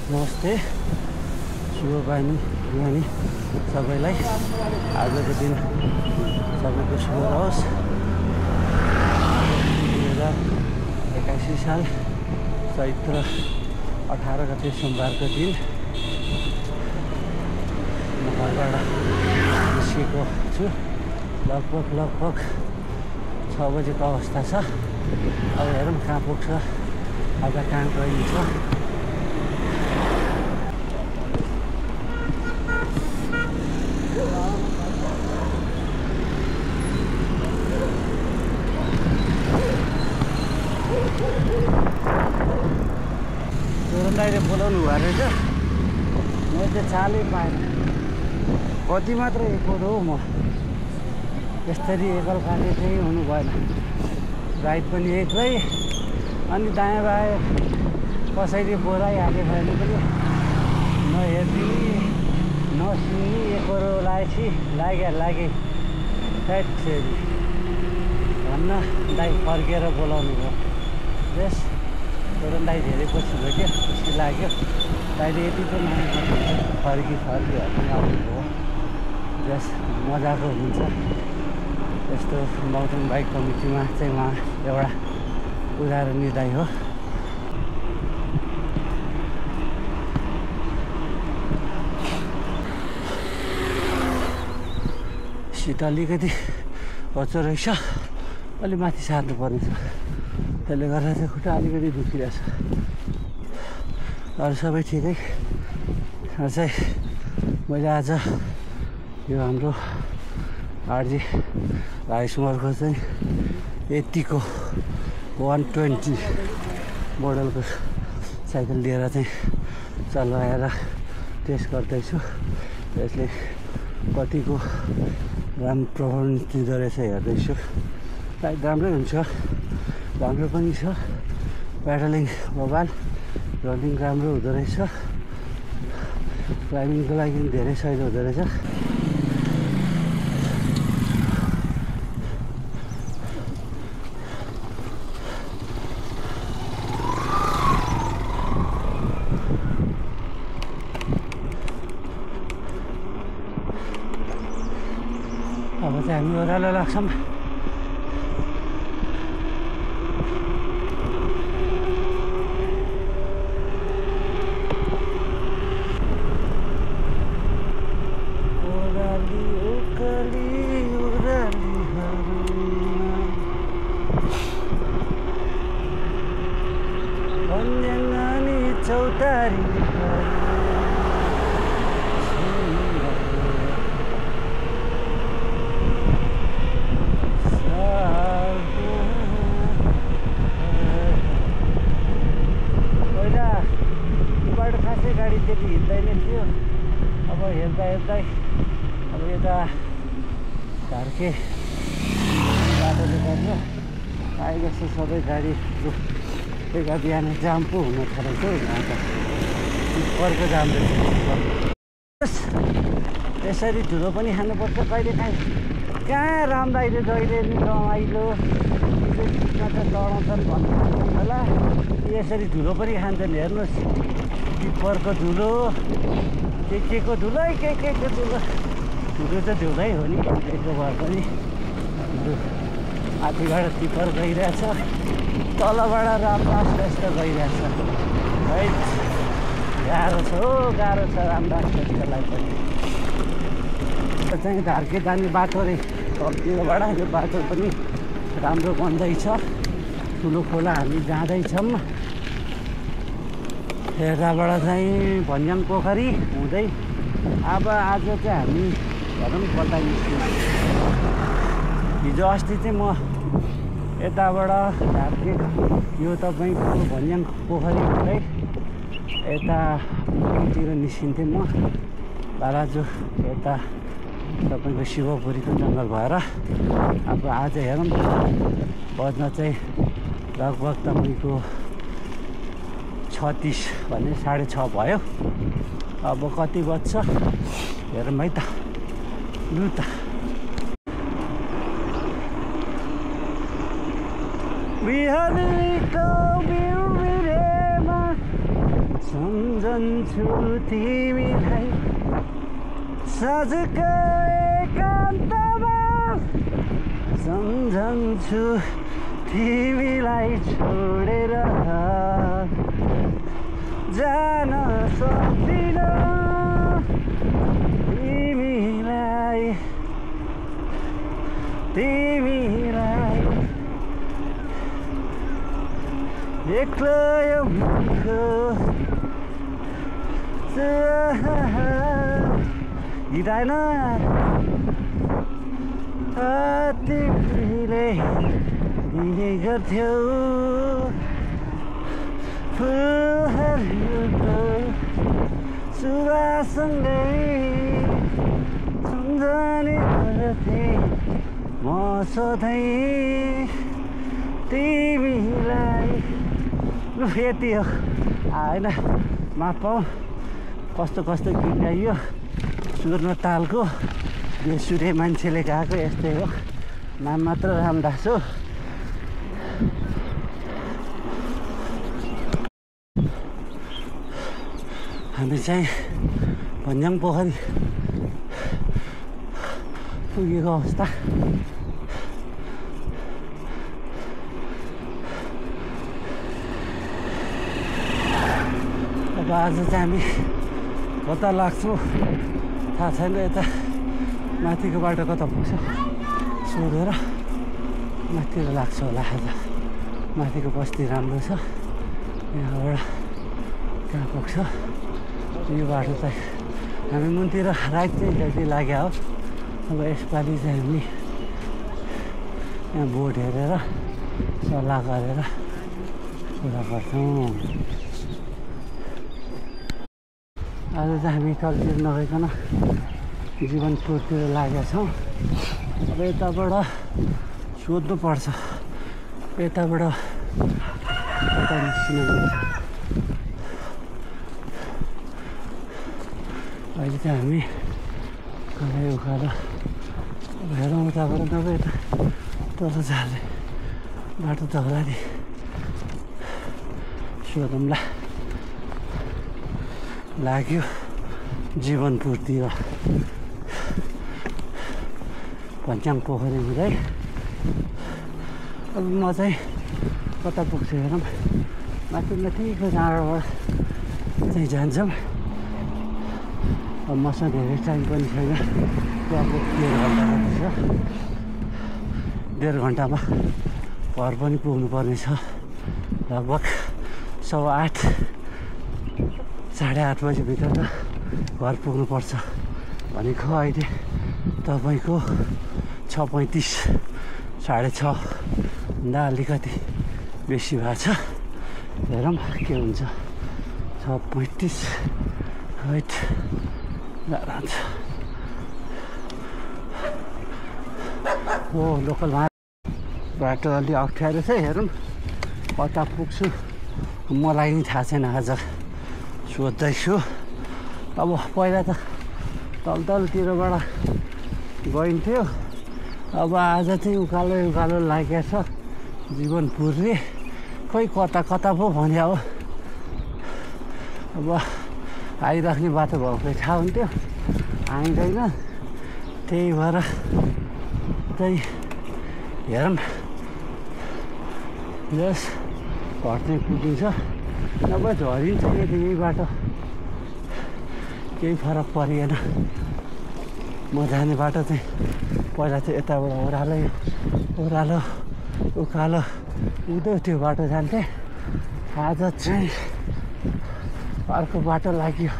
नमस्ते शुभ बिहानी सबैलाई आजको दिन सबैको शुभ रहोस्। 2081 साल चैत्र 18 गते सोमबारको दिन म घरबाट निस्केको छु। लगभग 6 बजेको अवस्था छ। अब हेरौँ कहाँ पुग्छ, आज कहाँ गइन्छ। दाइले बोलाउनु भएको रहेछ, मैले चाहिँ चालै पाएन। कति मात्र एकोरो हो म, यसरी एकल खाने चाहिँ हुनु भएन। राइट पनि एक्लै, अनि दायाँ बायाँ कसैले बोलाइहाल्यो भने पनि नहेर्ने नसुन्ने एकोरो लागे साइड फेरि भन्न दाइ फर्केर बोलाउनु भयो। यस दाइ धेरै पछि भेट्यो, खुसी लाग्यो। दाइले यति त फर्की भन्ने आउनुभयो। जस मजाको हुन्छ। यस्तो माउन्टेन बाइक कमिटीमा चाहिँ उहाँ एउटा उदाहरणीय दाइ हो। सिट अलिकति कच्चो रहेछ, अलि माथि सार्नु पर्नेछ। त्यसले गर्दा चाहिँ खुट्टा अलिकति दुखिरहेछ। अरू सबै ठिकै। चाहिँ मैले आज यो हाम्रो आरजी राइसमरको चाहिँ यतिको 120 मोडलको साइकल लिएर चाहिँ चलाएर टेस्ट गर्दैछु। यसले कतिको राम्रो पर्फर्मेन्स दिँदो रहेछ हेर्दैछु। सायद राम्रै हुन्छ, राम्रो पनि छ। पेडलिङ मोबाइल रनिङ राम्रो हुँदो रहेछ। क्लाइम्बिङको लागि धेरै सजिलो हुँदो रहेछ। अब चाहिँ हामी ओह्रालो लाग्छौँ। अब यता घरकै बाटोले गर्दा आइ जस्तो सबै गाडीहरू बेला बिहान जाम पो हुन थालेको छ। यहाँ त अर्को जाम रहेछ। यसरी धुलो पनि खानुपर्छ कहिलेकाहीँ। कहाँ रामदाइले जहिले नि रमाइलो चिजमा त चढाउँछन् भन्नु होला। यसरी धुलो पनि खान्छन्। हेर्नुहोस्, टिप्परको धुलो, के को धुलो, के को धुलो। धुलो त धुलै हो नि, केको भए पनि। माथिबाट टिप्पर गइरहेछ, तलबाट रामदास श्रेष्ठ गइरहेछ। है गाह्रो छ हो, गाह्रो छ रामदास श्रेष्ठलाई पनि। चाहिँ धार्के जाने बाटो रे, तलतिरबाट यो बाटो पनि राम्रो बन्दैछ। ठुलो खोला हामी जाँदैछौँ। यताबाट चाहिँ भन्ज्याङ पोखरी हुँदै अब आज चाहिँ हामी भनौँ कता निस्क्यौँ। हिजो अस्ति चाहिँ म यताबाट धार्के यो तपाईँको भन्ज्याङ पोखरी हुँदै यता तिर निस्किन्थेँ म। बालाजु यता तपाईँको शिवपुरीको जङ्गल भएर। अब आज हेरौँ, बज्न चाहिँ लगभग तपाईँको 36 भने 6:30 भयो। अब कति बज्छ हेरौँ है त। लु त बिहानीको बिउबिरेमा सम्झन्छु तिमीलाई साँझको एकान्तमा सम्झन्छु तिमीलाई छोडेर जान सक्दिन तिमीलाई एक्लो यो मनको गीत आएन तिमीले दिने गर्थ्यौ फुलहरूको सुवाससँगै सम्झने गर्थेँ म सधैँ तिमीलाई। लु यति हो आएन माफ पाऊ कस्तो कस्तो गीत गाइयो सुर न तालको बेसुरे मान्छेले गाएको यस्तै हो नाम मात्र रामदास हो। हामी चाहिँ भन्ज्याङ पोखरी पुगेको अवस्था अब आज चाहिँ हामी कता लाग्छौँ थाहा छैन यता माथिको बाटो कता पुग्छ सोधेर माथितिर लाग्छ होला आज माथिको बस्ती राम्रो छ यहाँबाट कहाँ पुग्छ यो बाटो चाहिँ हामी मुनतिर राइट चाहिँ जति लाग्यो हो। अब यसपालि चाहिँ हामी यहाँ बोर्ड हेरेर सल्लाह गरेर कुरा गर्छौँ। आज चाहिँ हामी तलतिर नगइकन जीवनपुरतिर लागेका छौँ। अब यताबाट सोध्नु पर्छ यताबाट कता निस्किनु अहिले चाहिँ हामी कहीँ उकालो हेरौँ उताबाट नभए यता तल जाने बाटो त होला नि सोधौँला। लाग्यो जीवनपुरतिर भन्ज्याङ पोखरी हुँदै अब म चाहिँ कता पुग्छु हेरौँ माथि माथिको डाँडाबाट चाहिँ जान्छौँ। अब मसँग धेरै टाइम पनि छैन लगभग 1.5 घन्टामा घर पनि पुग्नु पर्ने छ लगभग 8:15 8:30 बजीभित्र त घर पुग्नुपर्छ भनेको अहिले तपाईँको 6:35 6:30 भन्दा अलिकति बेसी भएको छ हेरौँ के हुन्छ 6:35 राइट जान्छ हो लोकल बाटो अलि अप्ठ्यारो छ हेरौँ कता पुग्छु मलाई नि थाहा छैन आज सोध्दैछु। अब पहिला त तलतिरबाट गइन्थ्यो अब आज चाहिँ उकालो उकालो लागेको छ जीवनपुरले खोइ कता कता पो भन्या हो। अब आइराख्ने बाटो भएको थाहा हुन्थ्यो आइँदैन त्यही भएर चाहिँ हेरौँ यस घर चाहिँ पुगिन्छ नभए झरिन्छ यही बाटो केही फरक परेन। म जाने बाटो चाहिँ पहिला चाहिँ यताबाट ओह्रालो उकालो उँधो त्यो बाटो जान्थेँ आज चाहिँ अर्को बाटो लाग्यो।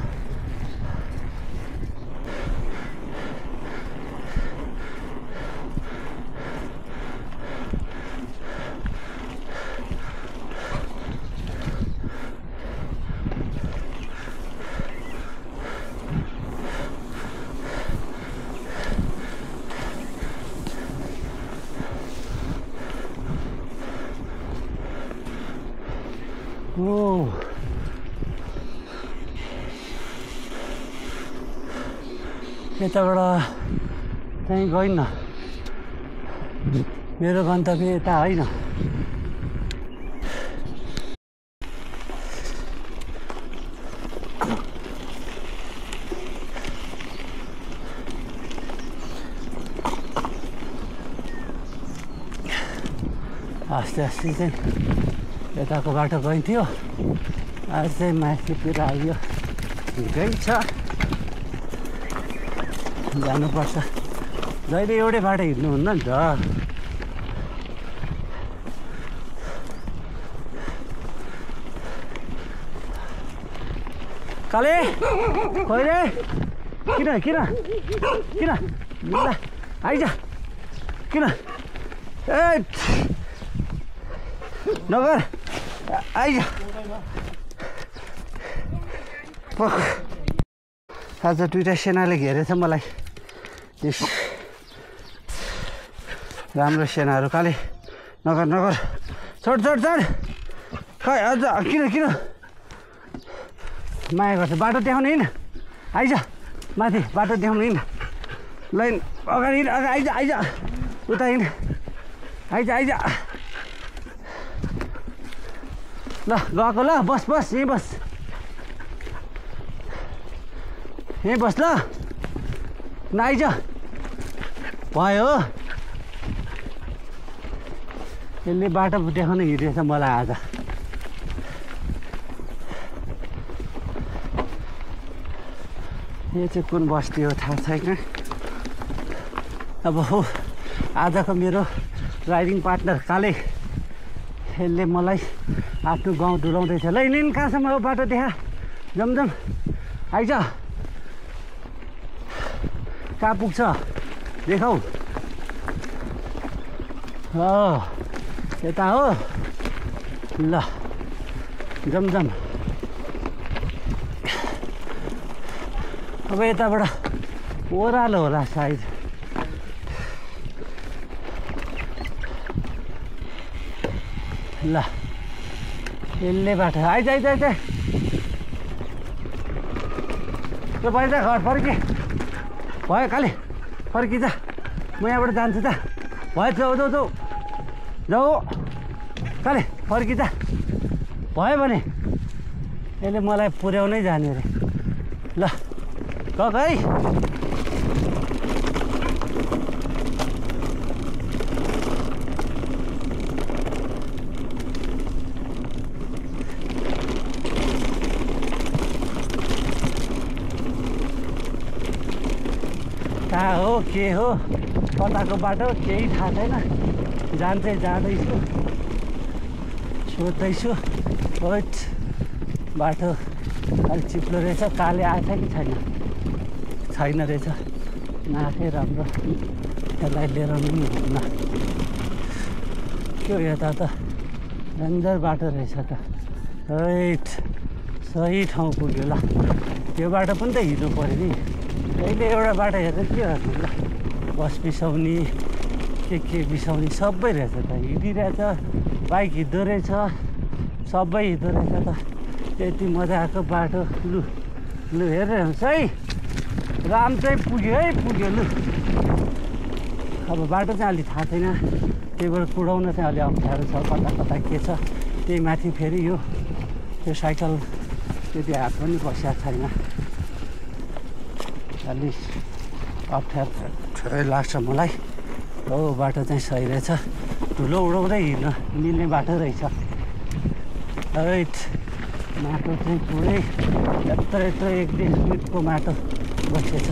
ओ यताबाट चाहिँ गइन मेरो गन्तव्य यता होइन। आस्ते आस्ते चाहिँ यताको बाटो गइन्थ्यो आज चाहिँ माथितिर आइयो ठिकै छ जानुपर्छ जहिले एउटै बाटो हिँड्नुहुन्न नि त काले कहिले किन किन किन ल आइज किन ए नगर आइज आज दुईवटा सेनाले घेरेछ मलाई यस राम्रो सेनाहरू काले नगर नगर चढ चढ चढ खै अझ किन किन माया गर्छ बाटो देखाउने हिँड आइज माथि बाटो देखाउने हिँड लाइन अगाडि हिँड आइज आइज उता हिँड आइज आइज ल गएको ल बस बस यहीँ बस यहीँ बस ल नआइज भयो यसले बाटो देखाउन हिँडेछ मलाई आज यो चाहिँ कुन बस्ती हो थाहा छैन अब हो आजको मेरो राइडिङ पार्टनर काले यसले मलाई आफ्नो गाउँ डुलाउँदैछ ल यिन कहाँसम्म हो बाटो देखा जमजम आइज कहाँ पुग्छ देखाऊ यता हो ल जमजम अब यताबाट ओह्रालो होला सायद ल यसले बाटो आइज आइज आइज त्यो भयो त घर फर्के भयो काले फर्किजा म यहाँबाट जान्छु त भयो जाऊ जाऊ जाऊ जाऊ काले फर्किजा भयो भने यसले मलाई पुर्याउनै जाने अरे ल गएको है कहाँ हो के हो कताको बाटो केही थाहा छैन जान्छै जाँदैछु सोध्दैछु ओट बाटो अलिक चिप्लो रहेछ काले आएछ कि छैन छैन रहेछ नआएकै राम्रो यसलाई लिएर पनि हुन्न के हो यता त डेन्जर बाटो रहेछ त हैट सही ठाउँ पुग्यो ल त्यो बाटो पनि त हिँड्नु पऱ्यो नि अहिले एउटा बाटो हेरेर के गर्नु ल बस बिसाउने के बिसाउने सबै रहेछ त हिँडिरहेछ बाइक हिँड्दो रहेछ सबै हिँड्दो रहेछ त यति मजाको बाटो लु लु हेरेर हुन्छ है राम चाहिँ पुग्यो है पुग्यो लु अब बाटो चाहिँ अलि थाहा छैन त्यही भएर कुदाउन चाहिँ अलि अप्ठ्यारो छ कता कता के छ त्यही माथि फेरि यो त्यो साइकल त्यति हात पनि बसेको छैन अलि अप्ठ्यारो लाग्छ मलाई हो बाटो चाहिँ सही रहेछ धुलो उडाउँदै हिँड्न मिल्ने बाटो रहेछ हैट माटो चाहिँ पुरै यत्रो यत्रो 1-1.5 फिटको माटो बसेछ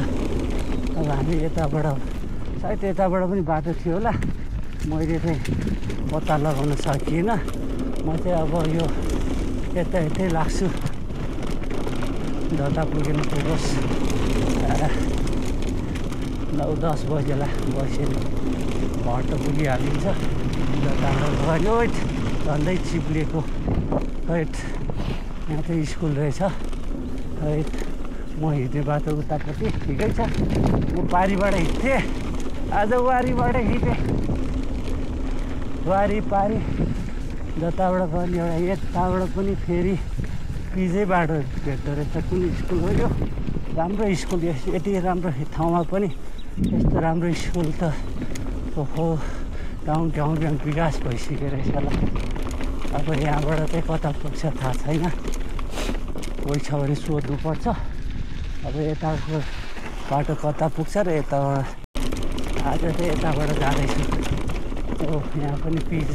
अब हामी यताबाट सायद यताबाट पनि बाटो थियो होला मैले चाहिँ पत्ता लगाउन सकिनँ म चाहिँ अब यो यता यतै लाग्छु जता पुगेन पुगोस् 9-10 बजेला बसेर घर त पुगिहालिन्छ जता गयो झन्डै चिप्लिएको हैट यहाँ चाहिँ स्कुल रहेछ हैट म हिँड्ने बाटो उतापट्टि ठिकै छ म पारीबाट हिँड्थेँ आज वारीबाट हिँडेँ वारी पारी जताबाट गर्ने एउटा यताबाट पनि फेरि पिजै बाटो भेट्दो रहेछ कुन स्कुल हो यो राम्रो स्कुल यति राम्रो ठाउँमा पनि यस्तो राम्रो स्कुल त ओहो गाउँ ठाउँ विकास भइसक्यो रहेछ ल अब यहाँबाट चाहिँ कता पुग्छ थाहा छैन कोही छ भने सोध्नुपर्छ अब यताको बाटो कता पुग्छ र यताबाट आज चाहिँ यताबाट जाँदैछु ओ यहाँ पनि पिच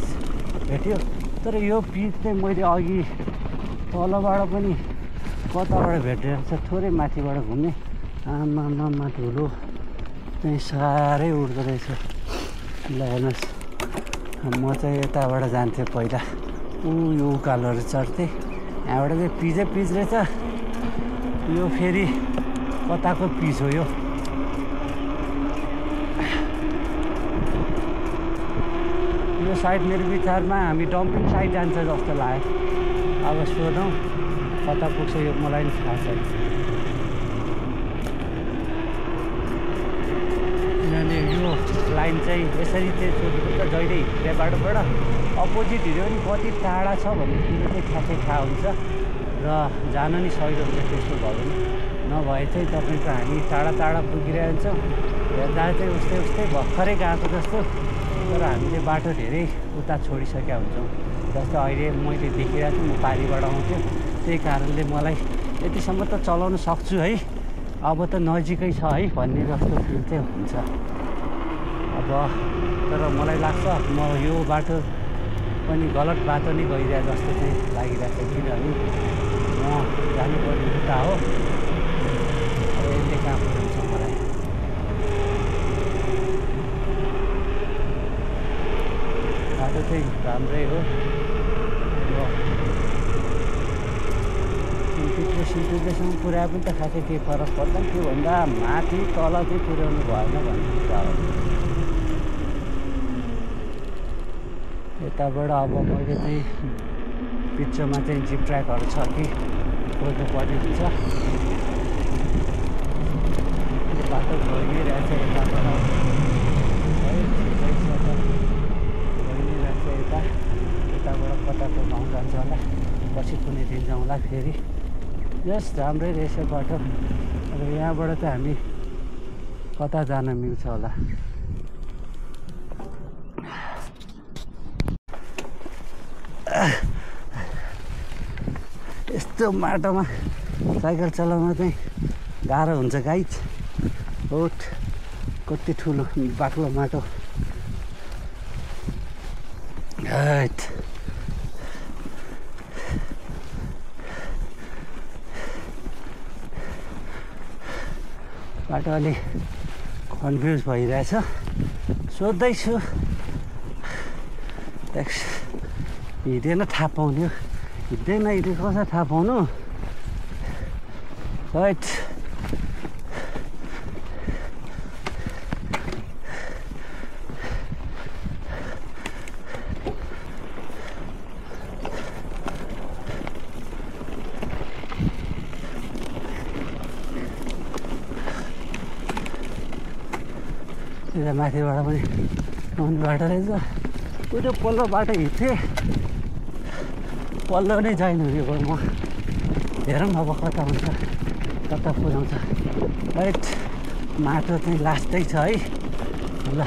भेट्यो। तर यो पिच चाहिँ मैले अघि तलबाट पनि कताबाट भेटेर चाहिँ थोरै माथिबाट घुमेँ। आमामा धुलो चाहिँ साह्रै उड्दो रहेछ। ल हेर्नुहोस्, म चाहिँ यताबाट जान्थेँ पहिला, यो उकालोहरू चढ्थेँ। यहाँबाट चाहिँ पिचै पिच रहेछ। यो फेरि कताको पिच हो यो। यो साइड मेरो विचारमा हामी डम्पिङ साइड जान्छ जस्तो लाग्यो। अब सोधौँ कता पुग्छ यो, मलाई पनि थाहा छैन। किनभने यो लाइन चाहिँ यसरी चाहिँ सोधेको त जहिले हिँड्ने बाटोबाट अपोजिट हिँड्यो भने कति टाढा छ भन्ने कुरो चाहिँ ठ्याक्कै थाहा हुन्छ र जान नि सजिलो हुन्छ। त्यस्तो भयो भने नभए चाहिँ तपाईँको हामी टाढा टाढा पुगिरहेको हुन्छौँ, हेर्दा चाहिँ उस्तै भर्खरै गएको जस्तो, तर हामीले बाटो धेरै उता छोडिसकेका हुन्छौँ। जस्तो अहिले मैले देखिरहेको छु, म पारीबाट आउँथ्यो, त्यही कारणले मलाई यतिसम्म त चलाउन सक्छु है, अब त नजिकै छ है भन्ने जस्तो फिल चाहिँ हुन्छ। अब तर मलाई लाग्छ म यो बाटो पनि गलत बाटो नै गइरहेको जस्तो चाहिँ लागिरहेको छ। किनभने म जानुपर्ने उता हो, अब यसले कहाँ पुऱ्याउँछ मलाई। बाटो चाहिँ राम्रै हो। सिलगढीसम्म पुऱ्याए पनि त खासै केही फरक पर्दैन, त्योभन्दा माथि तल चाहिँ पुर्याउनु भएन भन्ने कुरा हो। यताबाट अब मैले चाहिँ पिक्चरमा चाहिँ जिप ट्र्याकहरू छ कि खोज्नु पर्ने हुन्छ। यो बाटो गइ नै रहेछ यताबाट, है ठिकै छ त, गइ नै रहेछ यता। यताबाट कताको गाउँ जान्छ होला, पछि कुनै दिन जाउँला फेरि। यस राम्रै रहेछ बाटो। अब यहाँबाट चाहिँ हामी कता जान मिल्छ होला। यस्तो बाटोमा साइकल चलाउन चाहिँ गाह्रो हुन्छ गाइज। ओठ कति ठुलो बाक्लो माटो। बाटो अलि कन्फ्युज भइरहेछ, सोध्दैछु। हिँडेन थाहा पाउने हो, हिँड्दैन हिँडे कसरी थाहा पाउनु। राइट, यता माथिबाट पनि आउने बाटो रहेछ। पुरो पल्लो बाटो हिँड्थेँ, पल्लो नै जाइन हुने भयो म। हेरौँ अब कता हुन्छ, कता पुऱ्याउँछ। राइट, माटो चाहिँ लास्टै छ है। ल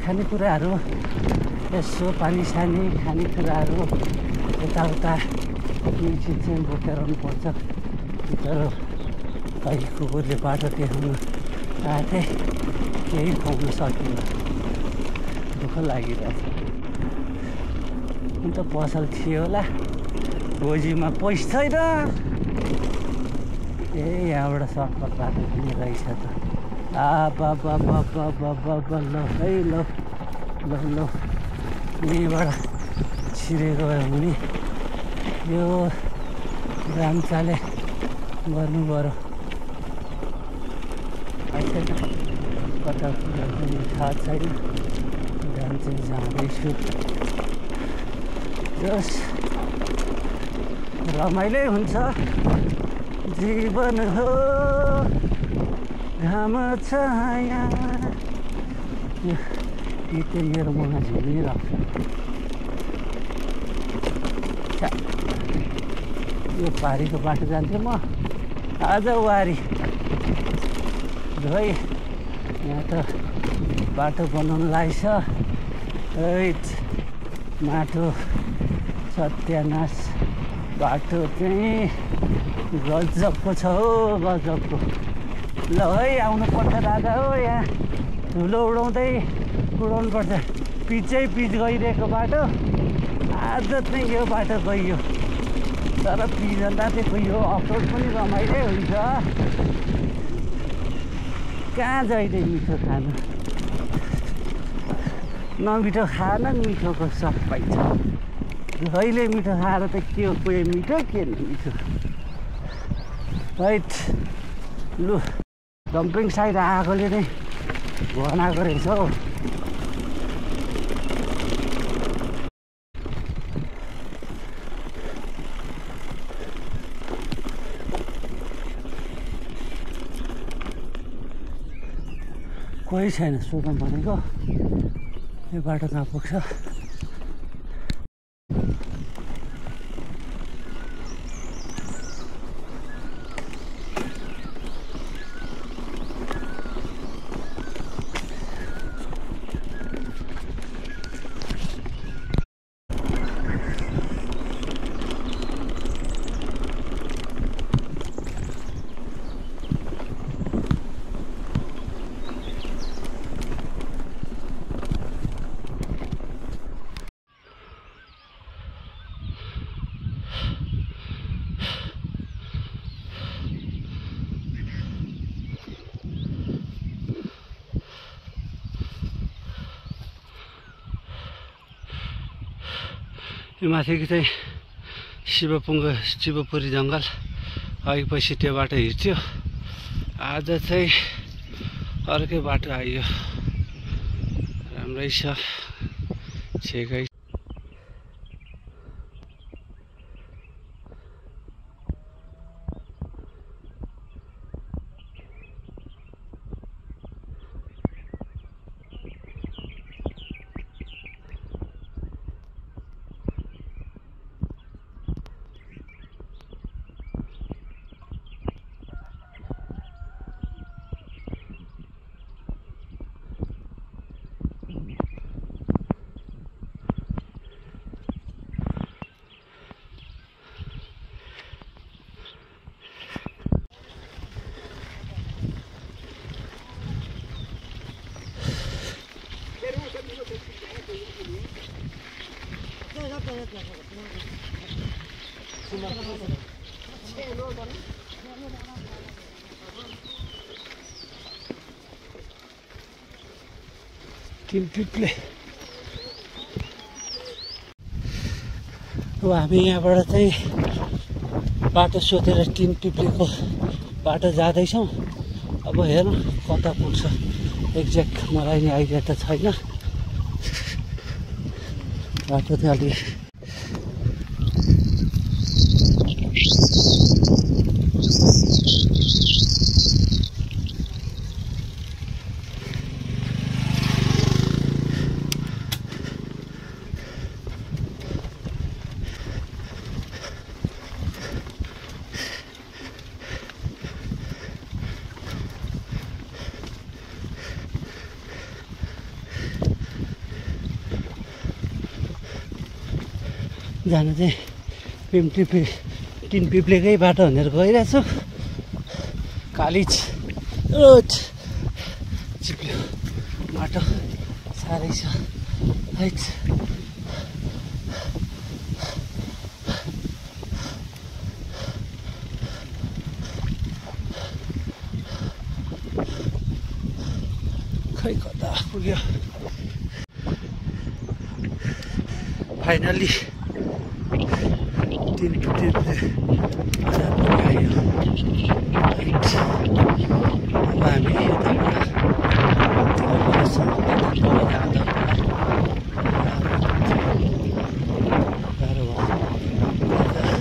खानेकुराहरू यसो पानी सानी खानेकुराहरू यताउता केही चिज चाहिँ बोकेर आउनुपर्छ। तर अहिले कुकुरले बाटो देखाउनु आएको थिएँ, केही पाउन सकिनँ, दुःख लागिरहेछ। अन्त पसल थियो होला, गोजीमा पैसा छैन। ए यहाँबाट सर्टकट बाटो पनि रहेछ त। बाबा ल है, ल ल ल यहीँबाट छिरेको भयो भने यो राम्चाले गर्नु पऱ्यो। कता पनि थाहा छैन, बिहान चाहिँ जाँदैछु। यस रमाइलै हुन्छ, जीवन हो घाम छाया। गीत चाहिँ मेरो मनमा झुलिरहेको छ। यो पारीको बाटो जान्थेँ म, आज वारी है। यहाँ त बाटो बनाउनु लागेछ। माटो सत्यानाश बाटो चाहिँ गजबको छ हो गजबको। ल है आउनुपर्छ दादा हो, यहाँ धुलो उडाउँदै उडाउनुपर्छ। पिचै पिच गइरहेको बाटो, आज चाहिँ यो बाटो गइयो। तर पिजन्दा चाहिँ यो अफरोड पनि रमाइलो हुन्छ। कहाँ जहिले मिठो खानु, नमिठो खान मिठोको सबै छ। जहिले मिठो खाएर त के हो, कोही मिठो के नमिठो। राइट लु डम्पिङ साइड आएकोले नै बनाएको रहेछ हौ। कोही छैन, सोधौँ भनेको यो बाटो कहाँ पुग्छ। यो माथिको चाहिँ शिवपुरी जङ्गल, अघि पछि त्यो बाटो हिँड्थ्यो। आज चाहिँ अर्कै बाटो आइयो, राम्रै छ छेकै। टिनपिप्ले अब हामी यहाँबाट चाहिँ बाटो सोधेर टिनपिप्लेको बाटो जाँदैछौँ। अब हेरौँ कता पुग्छ, एक्ज्याक्ट मलाई नि आइडिया त छैन। बाटो चाहिँ अलि जानु चाहिँ टिनपिप्लेकै बाटो भनेर गइरहेको छु। कालिज रोड चिप्ल्यो बाटो, साह्रै छ है। खै कता पुग्यो फाइनली। टिनपिप्ले आयो। अब हामी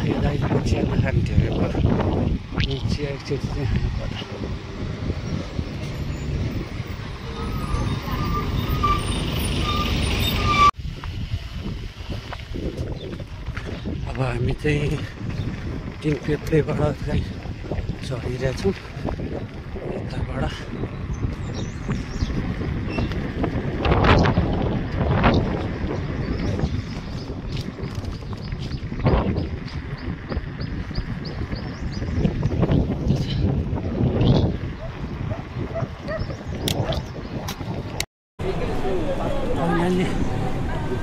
यो दाइले चिया नखान्थ्यो अरे, चिया एकचोटि चाहिँ खानु पर्ला। अब हामी चाहिँ टिनपिप्लेबाट चाहिँ चढिरहेछौँ यताबाट।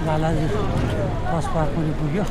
लालाजी बस पार्क पनि पुग्यो